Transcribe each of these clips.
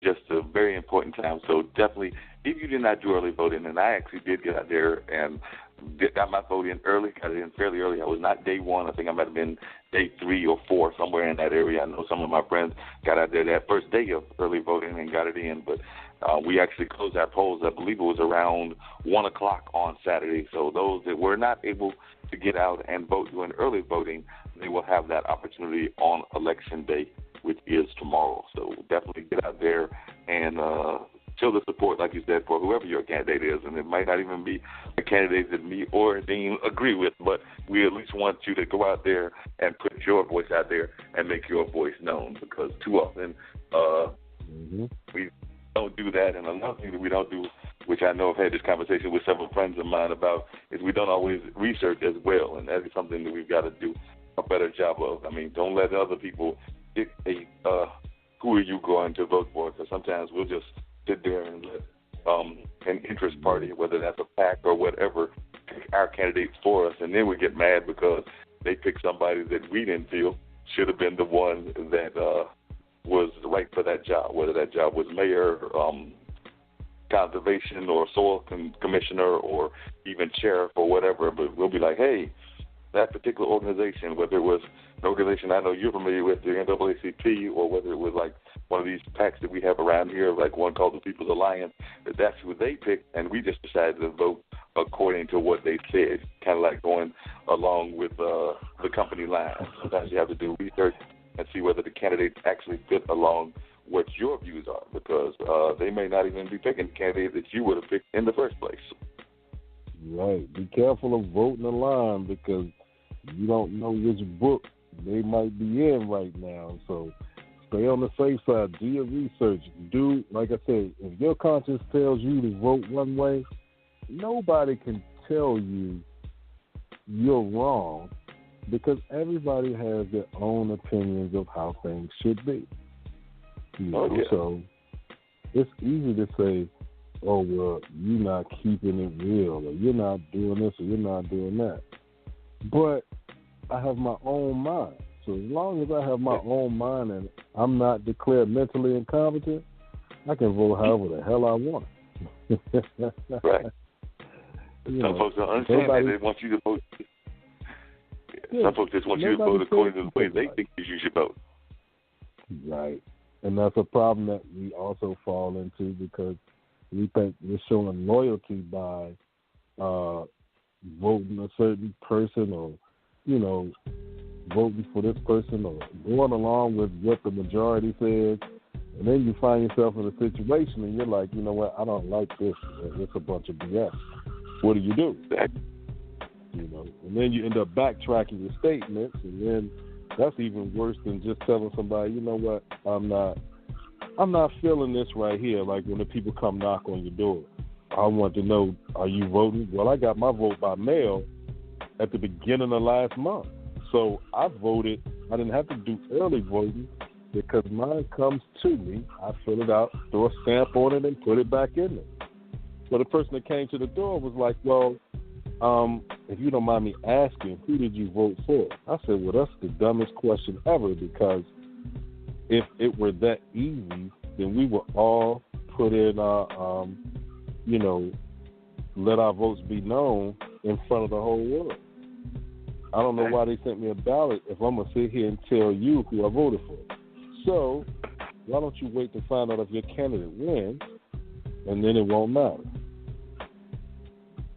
just a very important time. So definitely, if you did not do early voting, and I actually did get out there and got my vote in early, got it in fairly early. I was not day one. I think I might have been day 3 or 4, somewhere in that area. I know some of my friends got out there that first day of early voting and got it in, but we actually closed our polls, I believe it was around 1 o'clock on Saturday. So those that were not able to get out and vote during early voting, they will have that opportunity on Election Day, which is tomorrow. So definitely get out there and show the support, like you said, for whoever your candidate is. And it might not even be a candidate that me or Dean agree with, but we at least want you to go out there and put your voice out there and make your voice known, because too often we don't do that. And another thing that we don't do, which I know I've had this conversation with several friends of mine about, is we don't always research as well, and that is something that we've got to do a better job of. I mean, don't let other people dictate who are you going to vote for, because sometimes we'll just sit there and let an interest party, whether that's a PAC or whatever, pick our candidates for us, and then we get mad because they pick somebody that we didn't feel should have been the one that was right for that job, whether that job was mayor, conservation, or soil commissioner, or even sheriff or whatever. But we'll be like, hey, that particular organization, whether it was an organization I know you're familiar with, the NAACP, or whether it was like one of these PACs that we have around here, like one called the People's Alliance, that's who they picked, and we just decided to vote according to what they said, kind of like going along with the company line. Sometimes you have to do research and see whether the candidates actually fit along what your views are, because they may not even be picking candidates that you would have picked in the first place. Right. Be careful of voting a line, because you don't know which book they might be in right now. So stay on the safe side. Do your research. Do, like I said, if your conscience tells you to vote one way, nobody can tell you you're wrong, because everybody has their own opinions of how things should be. You know? So it's easy to say, oh, well, you're not keeping it real, or you're not doing this, or you're not doing that. But I have my own mind. So as long as I have my own mind and I'm not declared mentally incompetent, I can vote however the hell I want. Right. Some folks don't understand that. They want you to vote. Some folks just want you to vote according to the way they think you should vote. Right. And that's a problem that we also fall into, because we think we're showing loyalty by voting a certain person, or, you know, voting for this person, or going along with what the majority says. And then you find yourself in a situation and you're like, you know what, I don't like this. It's a bunch of BS. What do? You know, and then you end up backtracking your statements, and then that's even worse than just telling somebody, you know what, I'm not feeling this right here. Like when the people come knock on your door, I want to know, are you voting? Well, I got my vote by mail at the beginning of last month. So I voted. I didn't have to do early voting because mine comes to me. I fill it out, throw a stamp on it, and put it back in there. So the person that came to the door was like, well, if you don't mind me asking, who did you vote for? I said, well, that's the dumbest question ever, because if it were that easy, then we would all put in our, let our votes be known in front of the whole world. I don't know why they sent me a ballot if I'm going to sit here and tell you who I voted for. So why don't you wait to find out if your candidate wins, and then it won't matter.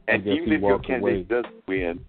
And even if your candidate does win,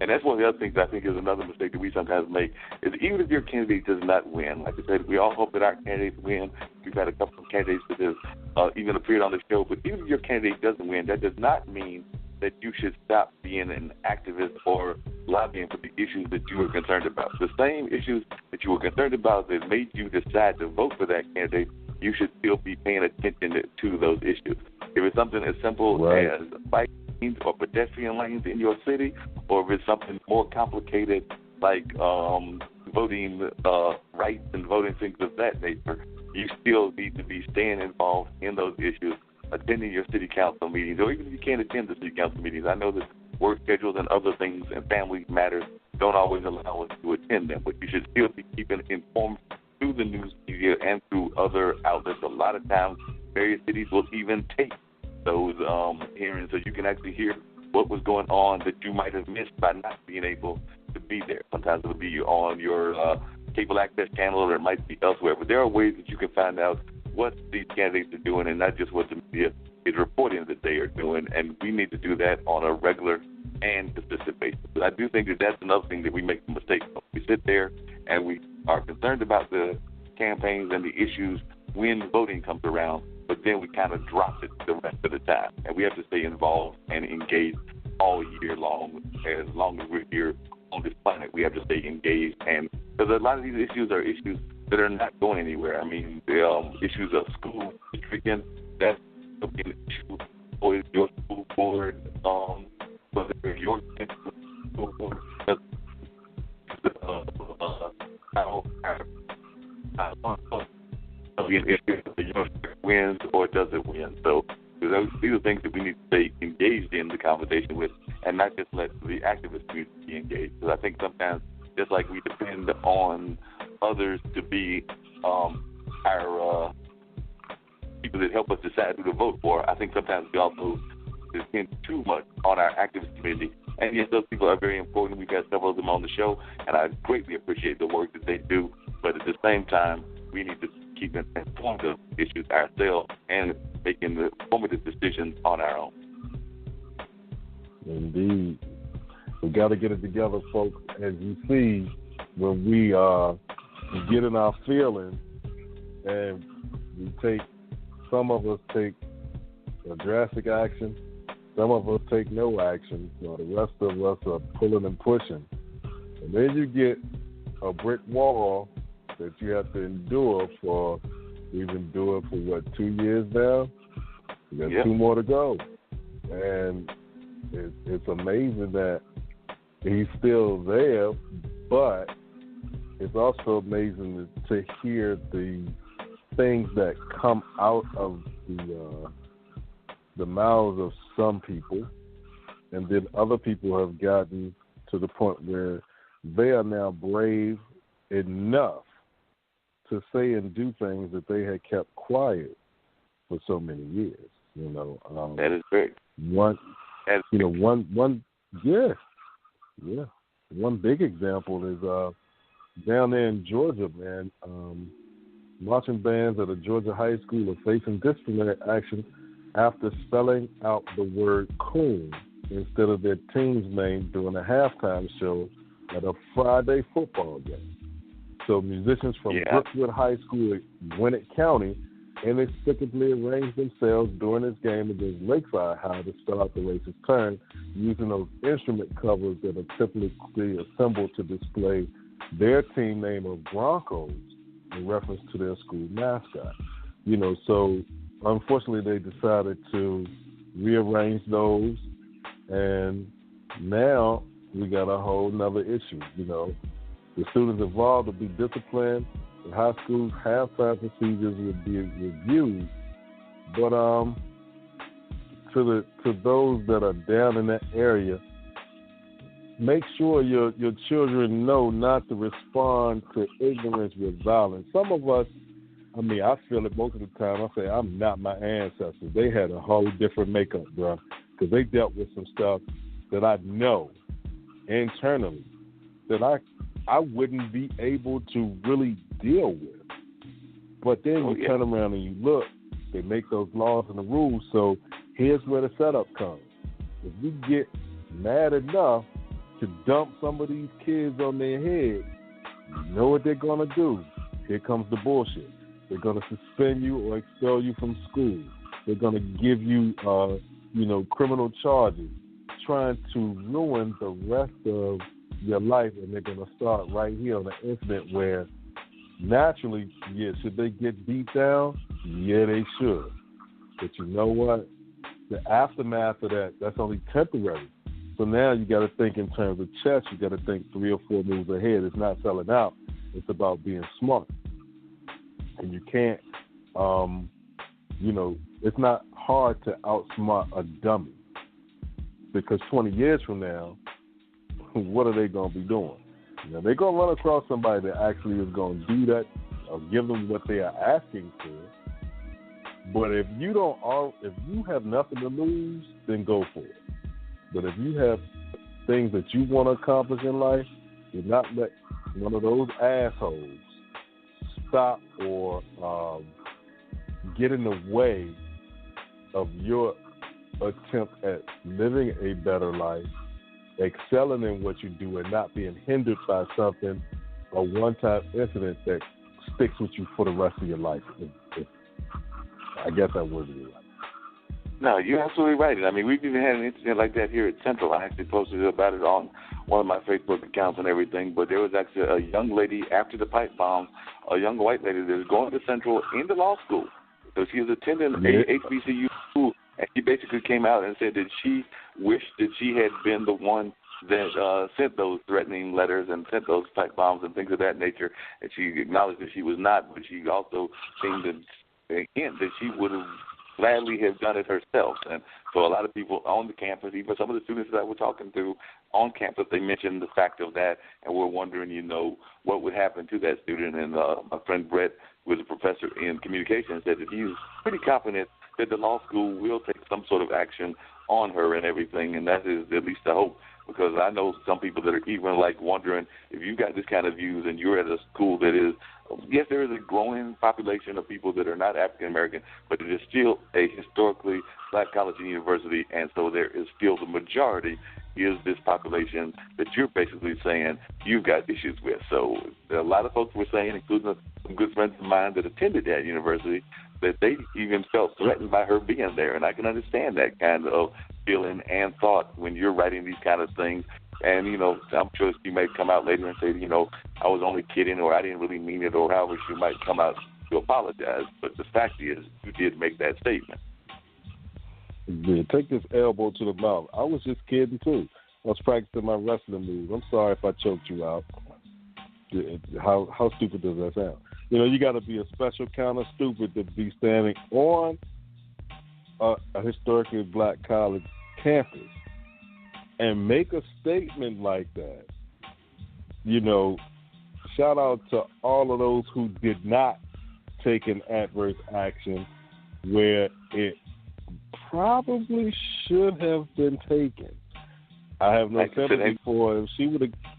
and that's one of the other things I think is another mistake that we sometimes make, is even if your candidate does not win, like I said, we all hope that our candidates win. We've had a couple of candidates that have even appeared on the show, but even if your candidate doesn't win, that does not mean that you should stop being an activist or lobbying for the issues that you are concerned about. The same issues that you were concerned about that made you decide to vote for that candidate, you should still be paying attention to those issues. If it's something as simple as bike lanes or pedestrian lanes in your city, or if it's something more complicated like voting rights and voting things of that nature, you still need to be staying involved in those issues, attending your city council meetings, or even if you can't attend the city council meetings. I know that work schedules and other things and family matters don't always allow us to attend them, but you should still be keeping informed through the news media and through other outlets. A lot of times, various cities will even tape those hearings so you can actually hear what was going on that you might have missed by not being able to be there. Sometimes it'll be on your cable access channel, or it might be elsewhere. But there are ways that you can find out what these candidates are doing and not just what the media is reporting that they are doing. And we need to do that on a regular and consistent basis. But I do think that that's another thing that we make a mistake of. We sit there and we are concerned about the campaigns and the issues when voting comes around, but then we kind of drop it the rest of the time. And we have to stay involved and engaged all year long. As long as we're here on this planet, we have to stay engaged. And because a lot of these issues are issues that are not going anywhere. I mean, the issues of school districting, that's an issue for your school board, whether your school board wins or doesn't win. So these are things that we need to stay engaged in the conversation with, and not just let the activist community be engaged. Because I think sometimes, just like we depend on others to be our people that help us decide who to vote for, I think sometimes we also depend too much on our activist community. And yes, those people are very important. We've had several of them on the show, and I greatly appreciate the work that they do. But at the same time, we need to keep informed of issues ourselves and making the formative decisions on our own. Indeed. We got to get it together, folks. As you see, when we get in our feelings and some of us take a drastic action, some of us take no action, so the rest of us are pulling and pushing. And then you get a brick wall that you have to endure for. We've endured for 2 years now? We got 2 more to go. And it's amazing that he's still there, but it's also amazing to hear the things that come out of the mouths of some people, and then other people have gotten to the point where they are now brave enough to say and do things that they had kept quiet for so many years. That is great. One big example is down there in Georgia, man. Marching bands at a Georgia high school are facing disciplinary action after spelling out the word coon instead of their team's name during a halftime show at a Friday football game. So musicians from Brookwood High School in Gwinnett County inexplicably arranged themselves during this game against Lakeside High to start the Raices turn, using those instrument covers that are typically assembled to display their team name of Broncos in reference to their school mascot. So unfortunately they decided to rearrange those, and now we got a whole nother issue. The students involved will be disciplined. The high school's halftime procedures will be reviewed. But to those that are down in that area, make sure your children know not to respond to ignorance with violence. Some of us, I feel it most of the time. I say, I'm not my ancestors. They had a whole different makeup, bro, because they dealt with some stuff that I know internally that I wouldn't be able to really deal with. But then you turn around and you look, they make those laws and the rules. So here's where the setup comes. If we get mad enough to dump some of these kids on their head, you know what they're going to do. Here comes the bullshit. They're going to suspend you or expel you from school. They're going to give you, criminal charges, trying to ruin the rest of your life, and they're going to start right here on an incident where naturally, should they get beat down? Yeah, they should. But you know what? The aftermath of that's only temporary. So now you got to think in terms of chess. You got to think 3 or 4 moves ahead. It's not selling out. It's about being smart. And you can't, it's not hard to outsmart a dummy, because 20 years from now, what are they going to be doing? They're going to run across somebody that actually is going to do that or give them what they are asking for. But if you have nothing to lose, then go for it. But if you have things that you want to accomplish in life, do not let one of those assholes stop or get in the way of your attempt at living a better life, excelling in what you do, and not being hindered by something, a one-time incident that sticks with you for the rest of your life. I guess I wouldn't be right. No, you're absolutely right. I mean, we've even had an incident like that here at Central. I actually posted about it on one of my Facebook accounts and everything. But there was actually a young lady after the pipe bomb, a young white lady that was going to Central into law school. So she was attending a HBCU school, and she basically came out and said that she wished that she had been the one that sent those threatening letters and sent those pipe bombs and things of that nature. And she acknowledged that she was not, but she also seemed to hint that she would have gladly have done it herself. And so a lot of people on the campus, even some of the students that we're talking to on campus, they mentioned the fact of that, and we're wondering, what would happen to that student. And my friend Brett, who is a professor in communication, said that he's pretty confident that the law school will take some sort of action on her and everything, and that is at least the hope, because I know some people that are even wondering if you got this kind of views and you're at a school that is, yes, there is a growing population of people that are not African American, but it is still a historically black college and university, and so there is still the majority is this population that you're basically saying you've got issues with. So a lot of folks were saying, including some good friends of mine that attended that university, that they even felt threatened by her being there, and I can understand that kind of feeling and thought when you're writing these kind of things. And, I'm sure she may come out later and say, I was only kidding, or I didn't really mean it, or however she might come out to apologize. But the fact is, you did make that statement. Yeah, take this elbow to the mouth. I was just kidding, too. I was practicing my wrestling moves. I'm sorry if I choked you out. How stupid does that sound? You got to be a special kind of stupid to be standing on a historically black college campus and make a statement like that. Shout out to all of those who did not take an adverse action where it probably should have been taken. I have no sympathy for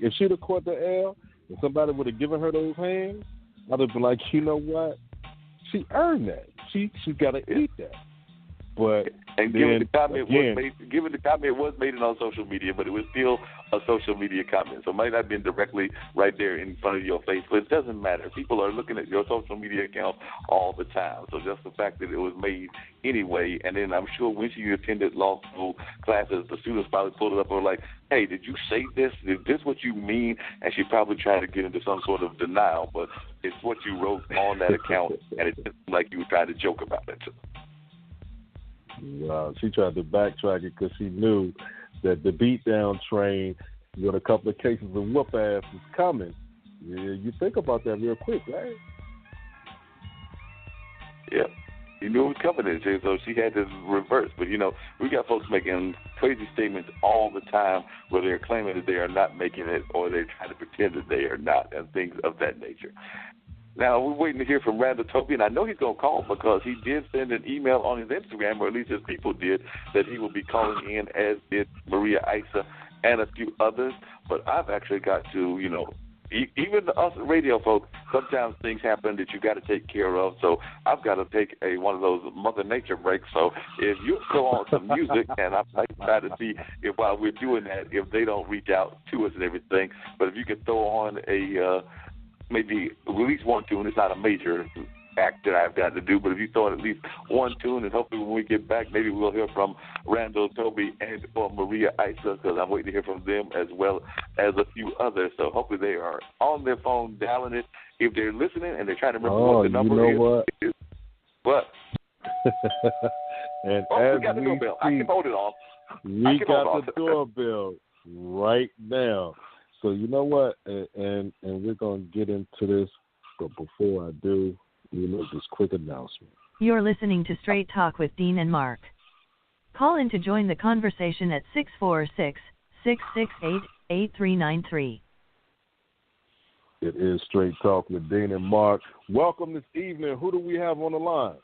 if she'd have caught the L and somebody would have given her those hands, I'd have been like, you know what? She earned that. She got to eat that. But given the comment was made on social media, but it was still a social media comment, so it might not have been directly right there in front of your face. But it doesn't matter. People are looking at your social media account all the time. So just the fact that it was made anyway, and then I'm sure when she attended law school classes, the students probably pulled it up and were like, "Hey, did you say this? Is this what you mean?" And she probably tried to get into some sort of denial, but it's what you wrote on that account, and it didn't seem like you were trying to joke about it. Wow, she tried to backtrack it because she knew that the beatdown train with a couple of cases of whoop ass was coming. Yeah, you think about that real quick, right? Yeah, you knew it was coming, so she had to reverse. But, we got folks making crazy statements all the time where they're claiming that they are not making it or they're trying to pretend that they are not and things of that nature. Now, we're waiting to hear from Randall Toby, and I know he's going to call because he did send an email on his Instagram, or at least his people did, that he will be calling in, as did Maria Isa and a few others. But I've actually got to, even us radio folks, sometimes things happen that you got to take care of. So I've got to take one of those Mother Nature breaks. So if you throw on some music, and I might try to see if while we're doing that, if they don't reach out to us and everything. But if you could throw on maybe at least one tune. It's not a major act that I've got to do, but if you throw in at least one tune, and hopefully when we get back, maybe we'll hear from Randall Toby and or Maria Isa, because I'm waiting to hear from them as well as a few others. So hopefully they are on their phone dialing it. If they're listening and they're trying to remember what the number is. What? And we got the doorbell. I can hold it off. We got the doorbell right now. So you know what, and we're going to get into this, but before I do, this quick announcement. You're listening to Straight Talk with Dean and Mark. Call in to join the conversation at 646-668-8393. It is Straight Talk with Dean and Mark. Welcome this evening. Who do we have on the line?